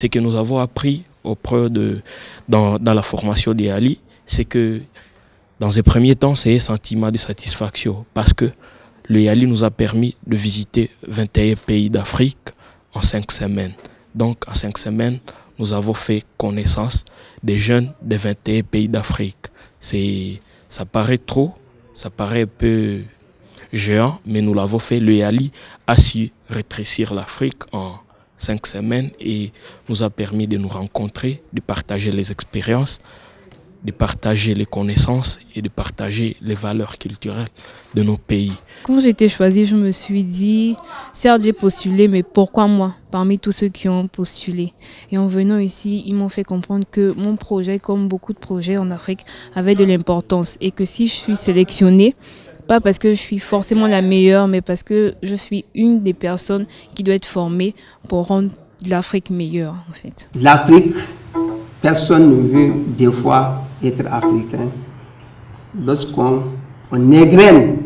Ce que nous avons appris dans la formation des YALI, c'est que dans un premier temps, c'est un sentiment de satisfaction parce que le YALI nous a permis de visiter 21 pays d'Afrique en 5 semaines. Donc en 5 semaines, nous avons fait connaissance des jeunes des 21 pays d'Afrique. Ça paraît trop, ça paraît un peu géant, mais nous l'avons fait. Le YALI a su rétrécir l'Afrique en 5 semaines et nous a permis de nous rencontrer, de partager les expériences, de partager les connaissances et de partager les valeurs culturelles de nos pays. Quand j'ai été choisie, je me suis dit, certes j'ai postulé, mais pourquoi moi, parmi tous ceux qui ont postulé? Et en venant ici, ils m'ont fait comprendre que mon projet, comme beaucoup de projets en Afrique, avait de l'importance et que si je suis sélectionnée, pas parce que je suis forcément la meilleure, mais parce que je suis une des personnes qui doit être formée pour rendre l'Afrique meilleure, en fait. L'Afrique, personne ne veut des fois être africain lorsqu'on égrène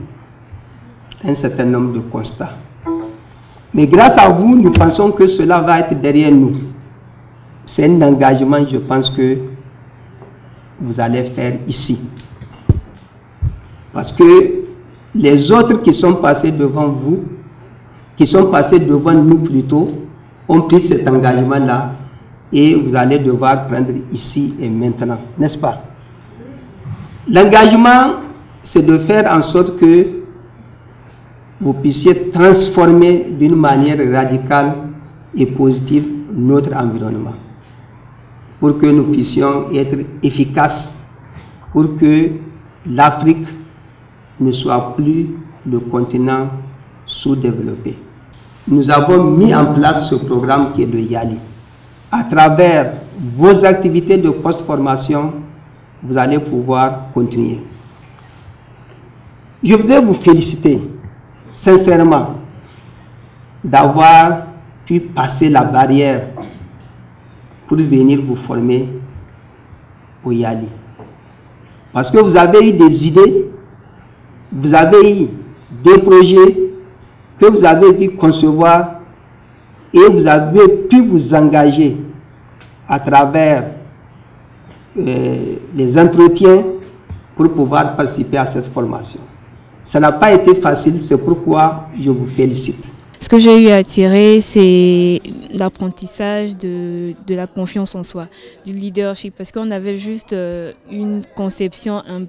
un certain nombre de constats. Mais grâce à vous, nous pensons que cela va être derrière nous. C'est un engagement, je pense, que vous allez faire ici. Parce que les autres qui sont passés devant vous, qui sont passés devant nous plutôt, ont pris cet engagement-là et vous allez devoir prendre ici et maintenant, n'est-ce pas? L'engagement, c'est de faire en sorte que vous puissiez transformer d'une manière radicale et positive notre environnement pour que nous puissions être efficaces, pour que l'Afrique ne soit plus le continent sous-développé. Nous avons mis en place ce programme qui est le YALI. À travers vos activités de post-formation, vous allez pouvoir continuer. Je voudrais vous féliciter sincèrement d'avoir pu passer la barrière pour venir vous former au YALI. Parce que vous avez eu des idées, vous avez eu des projets que vous avez pu concevoir et vous avez pu vous engager à travers les entretiens pour pouvoir participer à cette formation. Ça n'a pas été facile, c'est pourquoi je vous félicite. Ce que j'ai eu à tirer, c'est l'apprentissage de la confiance en soi, du leadership, parce qu'on avait juste une conception un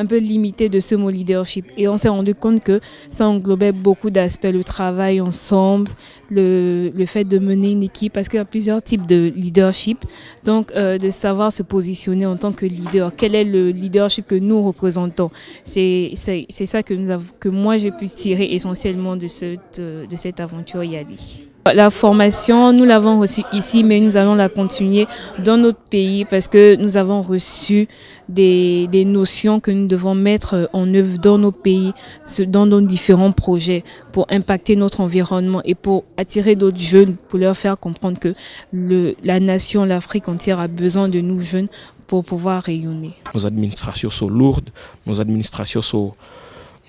peu limité de ce mot leadership. Et on s'est rendu compte que ça englobait beaucoup d'aspects, le travail ensemble, le fait de mener une équipe, parce qu'il y a plusieurs types de leadership. Donc, de savoir se positionner en tant que leader. Quel est le leadership que nous représentons? C'est ça que moi j'ai pu tirer essentiellement de cette aventure YALI. La formation, nous l'avons reçue ici, mais nous allons la continuer dans notre pays parce que nous avons reçu des notions que nous devons mettre en œuvre dans nos pays, dans nos différents projets pour impacter notre environnement et pour attirer d'autres jeunes, pour leur faire comprendre que la nation, l'Afrique entière a besoin de nous jeunes pour pouvoir rayonner. Nos administrations sont lourdes, nos administrations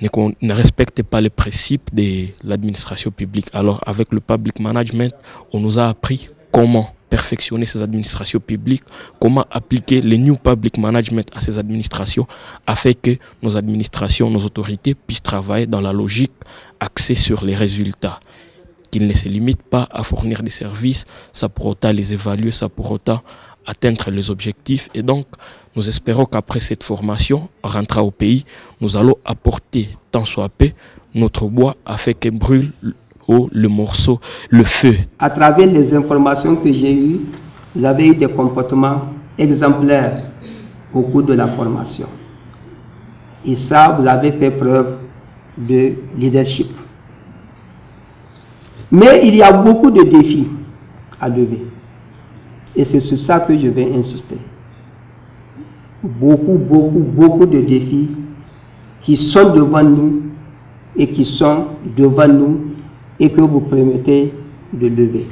ne respectent pas les principes de l'administration publique. Alors avec le public management, on nous a appris comment perfectionner ces administrations publiques, comment appliquer le new public management à ces administrations afin que nos administrations, nos autorités puissent travailler dans la logique axée sur les résultats, qu'ils ne se limitent pas à fournir des services, ça pour autant les évaluer, ça pour autant atteindre les objectifs. Et donc, nous espérons qu'après cette formation, en rentrant au pays, nous allons apporter, tant soit peu, notre bois afin que brûle le morceau, le feu. À travers les informations que j'ai eues, vous avez eu des comportements exemplaires au cours de la formation. Et ça, vous avez fait preuve de leadership. Mais il y a beaucoup de défis à lever. Et c'est sur ça que je vais insister. Beaucoup de défis qui sont devant nous et qui sont devant nous et que vous permettez de lever.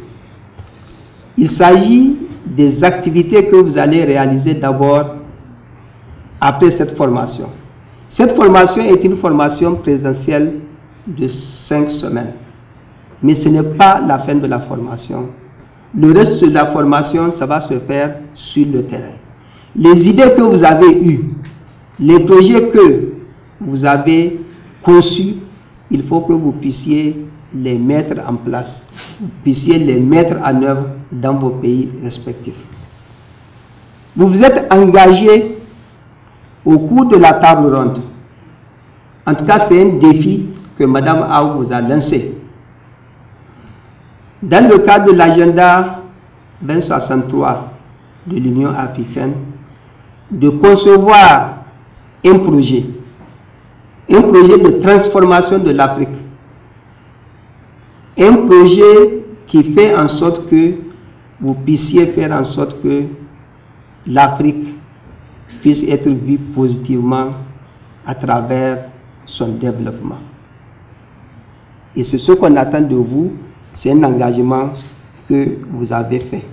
Il s'agit des activités que vous allez réaliser d'abord après cette formation. Cette formation est une formation présentielle de 5 semaines. Mais ce n'est pas la fin de la formation. Le reste de la formation, ça va se faire sur le terrain. Les idées que vous avez eues, les projets que vous avez conçus, il faut que vous puissiez les mettre en place, vous puissiez les mettre en œuvre dans vos pays respectifs. Vous vous êtes engagé au cours de la table ronde. En tout cas, c'est un défi que Mme Aou vous a lancé. Dans le cadre de l'agenda 2063 de l'Union africaine, de concevoir un projet de transformation de l'Afrique, un projet qui fait en sorte que vous puissiez faire en sorte que l'Afrique puisse être vue positivement à travers son développement. Et c'est ce qu'on attend de vous, c'est un engagement que vous avez fait.